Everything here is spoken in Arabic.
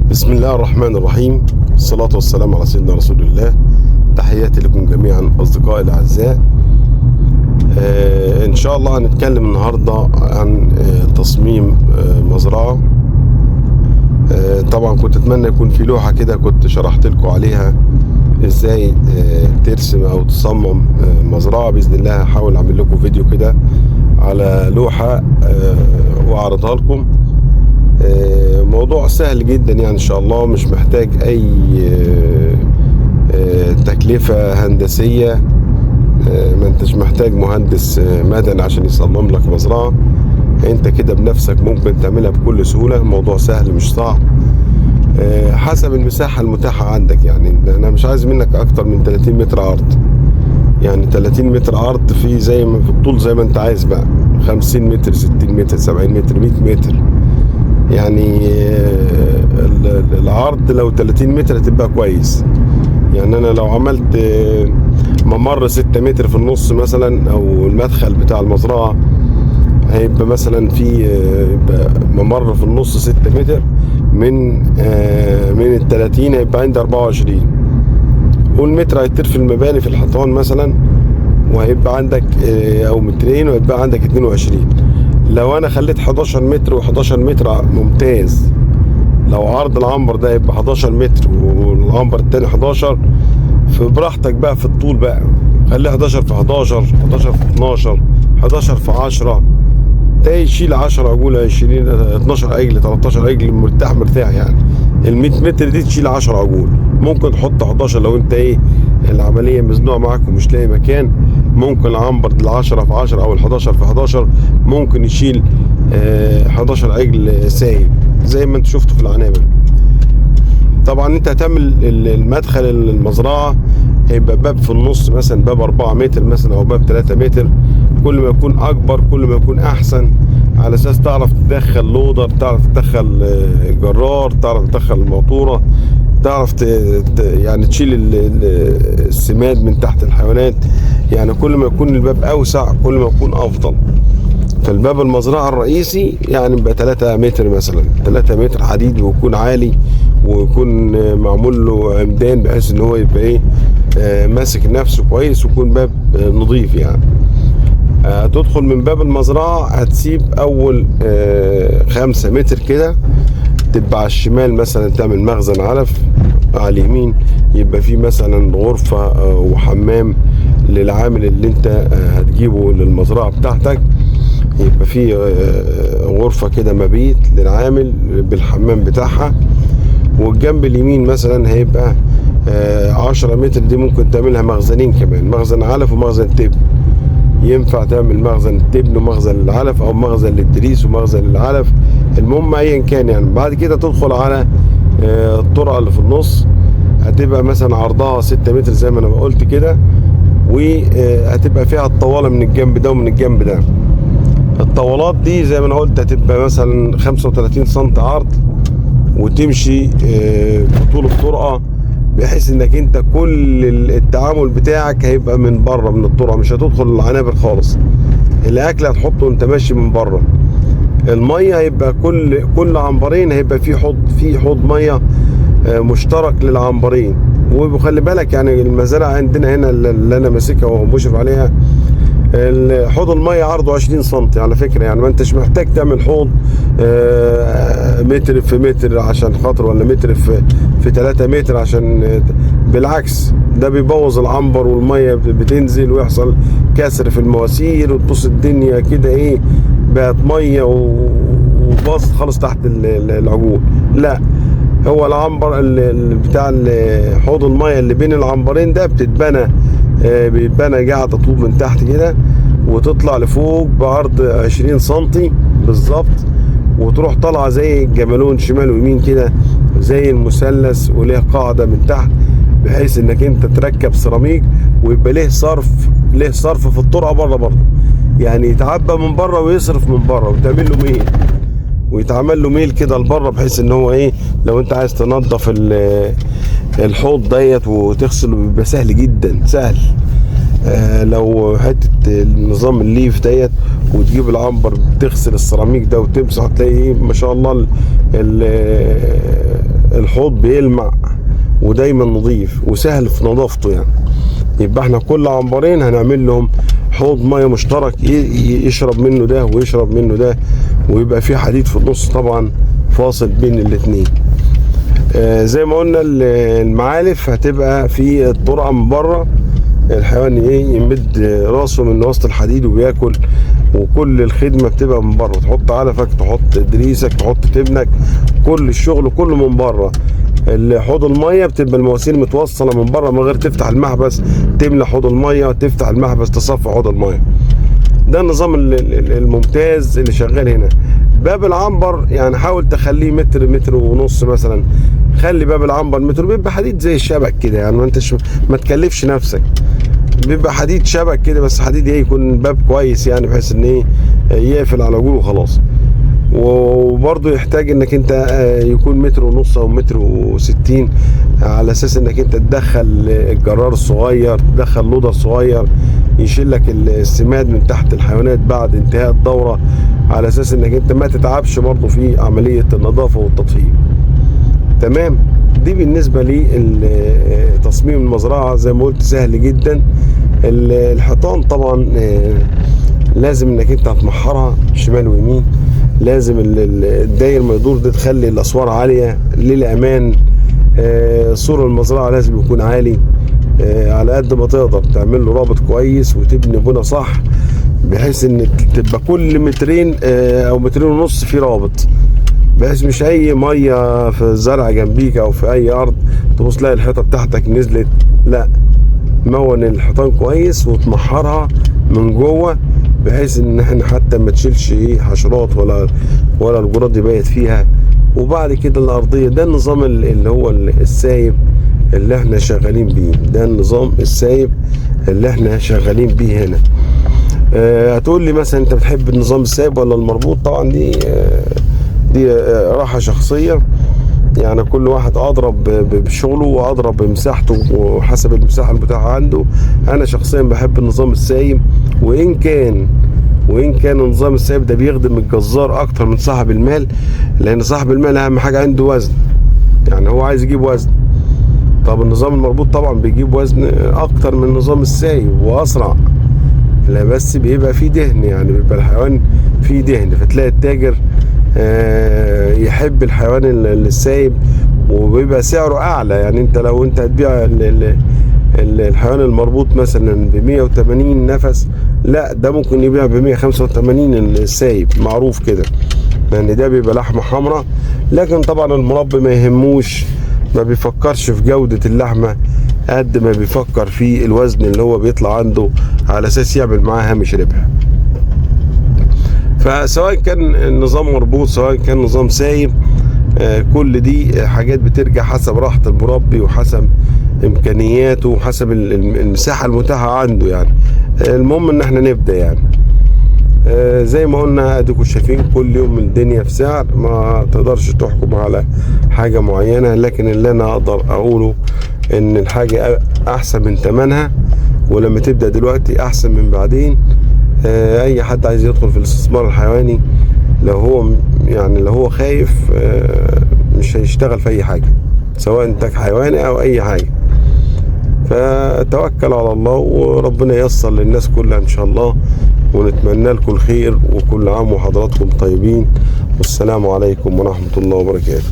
بسم الله الرحمن الرحيم، الصلاة والسلام على سيدنا رسول الله. تحياتي لكم جميعا أصدقائي الأعزاء. إن شاء الله هنتكلم النهاردة عن تصميم مزرعة. طبعا كنت أتمنى يكون في لوحة كده كنت شرحت لكم عليها إزاي ترسم أو تصمم مزرعة. بإذن الله هحاول أعمل لكم فيديو كده على لوحة وأعرضها لكم. موضوع سهل جدا يعني ان شاء الله، مش محتاج اي تكلفة هندسية. ما انتش محتاج مهندس مدني عشان يصمم لك مزرعة. انت كده بنفسك ممكن تعملها بكل سهولة. الموضوع سهل مش صعب، حسب المساحة المتاحة عندك. يعني انا مش عايز منك اكتر من 30 متر عرض، يعني 30 متر عرض في زي ما في الطول زي ما انت عايز بقى، 50 متر 60 متر 70 متر 100 متر. يعني العرض لو 30 متر هتبقى كويس. يعني انا لو عملت ممر 6 متر في النص مثلا، او المدخل بتاع المزرعة هيبقى مثلا في ممر في النص 6 متر من 30 هيبقى عندي 24. والمتر هيطير في المباني في الحيطان مثلا، وهيبقى عندك او مترين وهيبقى عندك 22. لو انا خليت 11 متر و11 متر ممتاز. لو عرض العنبر ده يبقى 11 متر والعنبر التاني 11، فبراحتك بقى في الطول بقى. خليه 11 في 11 11 في 12 11 في 10. ده يشيل 10 عجول 20 12 عجل 13 عجل مرتاح يعني. ال 100 متر دي تشيل 10 عجول. ممكن تحط 11 لو انت العمليه مزنوقه معاك ومش لاقي مكان. ممكن العنبر ال 10 في 10 او ال 11 في 11 ممكن يشيل 11 عجل سايب زي ما انت شفته في العنابر. طبعا انت هتعمل المدخل المزرعه هيبقى باب في النص مثلا، باب 4 متر مثلا او باب 3 متر. كل ما يكون اكبر كل ما يكون احسن، على اساس تعرف تدخل لودر، تعرف تدخل جرار، تعرف تدخل الموتوره، تعرف يعني تشيل السماد من تحت الحيوانات. يعني كل ما يكون الباب اوسع كل ما يكون افضل. فالباب المزرعه الرئيسي يعني بيبقى 3 متر مثلا، 3 متر حديد، ويكون عالي ويكون معمول له عمدان بحيث ان هو يبقى ماسك نفسه كويس، ويكون باب نظيف. يعني هتدخل من باب المزرعه هتسيب اول 5 متر كده، تبقى على الشمال مثلا تعمل مخزن علف، على اليمين يبقى فيه مثلا غرفة وحمام للعامل اللي انت هتجيبه للمزرعة بتاعتك. يبقى فيه غرفة كده مبيت للعامل بالحمام بتاعها. والجنب اليمين مثلا هيبقى 10 متر دي ممكن تعملها مخزنين كمان، مخزن علف ومخزن تبن. ينفع تعمل مخزن التبن ومخزن العلف، او مخزن للدريس ومخزن العلف، المهم ايا كان. يعني بعد كده تدخل على الطرقه اللي في النص، هتبقى مثلا عرضها 6 متر زي ما انا قلت كده، وهتبقى فيها الطواله من الجنب ده ومن الجنب ده. الطوالات دي زي ما انا قلت هتبقى مثلا 35 سم عرض، وتمشي بطول الطرقه، بحيث انك انت كل التعامل بتاعك هيبقى من بره من الطرقه، مش هتدخل العنابر خالص. الاكل هتحطه وانت ماشي من بره. الميه هيبقى كل عنبرين هيبقى في حوض ميه مشترك للعنبرين. وخلي بالك يعني المزارع عندنا هنا اللي انا ماسكها ومشرف عليها، حوض الميه عرضه 20 سم على فكره. يعني ما انتش محتاج تعمل حوض متر في متر عشان خاطر، ولا متر في 3 متر عشان، بالعكس ده بيبوظ العنبر، والميه بتنزل ويحصل كسر في المواسير، وتبص الدنيا كده بقت ميه وباظت خالص تحت العجول. لا، هو العنبر بتاع حوض الميه اللي بين العنبرين ده بيتبنى قاعده طوب من تحت كده، وتطلع لفوق بعرض 20 سنتي بالظبط، وتروح طالعه زي الجمالون شمال ويمين كده زي المثلث، وليه قاعده من تحت بحيث انك انت تركب سيراميك، ويبقى ليه صرف في الطرقه بره برضه. يعني يتعبى من بره ويصرف من بره، وتعمل له ميل ويتعمل له ميل كده لبره، بحيث ان هو لو انت عايز تنظف الحوض ديت وتغسله بيبقى سهل جدا سهل. لو حته النظام الليف ديت وتجيب العنبر تغسل السيراميك ده وتمسح، تلاقي ما شاء الله الحوض بيلمع ودايما نظيف وسهل في نظافته يعني. يبقى احنا كل عنبرين هنعمل لهم حوض ميه مشترك يشرب منه ده ويشرب منه ده، ويبقى في حديد في النص طبعا فاصل بين الاتنين. زي ما قلنا المعالف هتبقى في الطرقه من بره، الحيوان يمد راسه من وسط الحديد وبياكل، وكل الخدمه بتبقى من بره. تحط علفك، تحط دريسك، تحط تبنك، كل الشغل كله من بره. حوض الميه بتبقى المواسير متوصله من بره من غير تفتح المحبس تملى حوض الميه، تفتح المحبس تصفي حوض الميه. ده النظام الممتاز اللي شغال هنا. باب العنبر يعني حاول تخليه متر، متر ونص مثلا. خلي باب العنبر متر، بيبقى حديد زي الشبك كده يعني، ما تكلفش نفسك. بيبقى حديد شبك كده، بس حديد يكون باب كويس يعني، بحيث ان يقفل على جوله وخلاص. وبرضه يحتاج انك انت يكون متر ونص او متر و60، على اساس انك انت تدخل الجرار الصغير، تدخل لودر صغير يشيل لك السماد من تحت الحيوانات بعد انتهاء الدوره، على اساس انك انت ما تتعبش برضه في عمليه النظافه والتطهير. تمام. دي بالنسبه لتصميم المزرعه. زي ما قلت سهل جدا. الحيطان طبعا لازم انك انت هتمحرها شمال ويمين، لازم الداير ما يدور ده تخلي الاسوار عاليه للامان. سور المزرعه لازم يكون عالي، على قد ما تقدر تعمل له رابط كويس وتبني بنا صح، بحيث ان تبقى كل مترين او مترين ونص في رابط، بحيث مش اي ميه في الزرع جنبيك او في اي ارض تبص تلاقي الحيطه بتاعتك نزلت. لا، مون الحيطان كويس وتمحرها من جوه، بحيث ان احنا حتى ما تشيلش حشرات ولا الجراد يبيت فيها. وبعد كده الارضيه، ده النظام اللي هو السايب اللي احنا شغالين بيه. ده النظام السايب اللي احنا شغالين بيه هنا. هتقول لي مثلا انت بتحب النظام السايب ولا المربوط؟ طبعا دي راحه شخصيه يعني، كل واحد اضرب بشغله واضرب بمساحته وحسب المساحه المتاحه عنده. انا شخصيا بحب النظام السايب، وان كان النظام السايب ده بيخدم الجزار اكتر من صاحب المال، لان صاحب المال اهم حاجه عنده وزن، يعني هو عايز يجيب وزن. طب النظام المربوط طبعا بيجيب وزن اكتر من النظام السايب واسرع، لا بس بيبقى فيه دهن، يعني بيبقى الحيوان فيه دهن، فتلاقي التاجر يحب الحيوان السايب وبيبقى سعره اعلى. يعني انت لو انت هتبيع الحيوان المربوط مثلا ب 180 نفس، لا ده ممكن يبيع ب 185 السايب، معروف كده، لان ده بيبقى لحمه حمراء. لكن طبعا المربي ما يهموش، ما بيفكرش في جودة اللحمة قد ما بيفكر في الوزن اللي هو بيطلع عنده، على اساس يعمل معاه هامش ربح. فسواء كان النظام مربوط سواء كان نظام سايب، كل دي حاجات بترجع حسب راحة المربي وحسب امكانياته وحسب المساحة المتاحة عنده يعني. المهم ان احنا نبدأ يعني. زي ما قلنا اديكم شايفين كل يوم الدنيا في سعر، ما تقدرش تحكم على حاجة معينة، لكن اللي انا اقدر اقوله ان الحاجة احسن من ثمنها، ولما تبدأ دلوقتي احسن من بعدين. اي حد عايز يدخل في الاستثمار الحيواني، لو هو خايف مش هيشتغل في اي حاجة، سواء انتاج حيواني او اي حاجة. فتوكل على الله وربنا ييسر للناس كلها ان شاء الله، ونتمنى لكم الخير، وكل عام وحضراتكم طيبين، والسلام عليكم ورحمة الله وبركاته.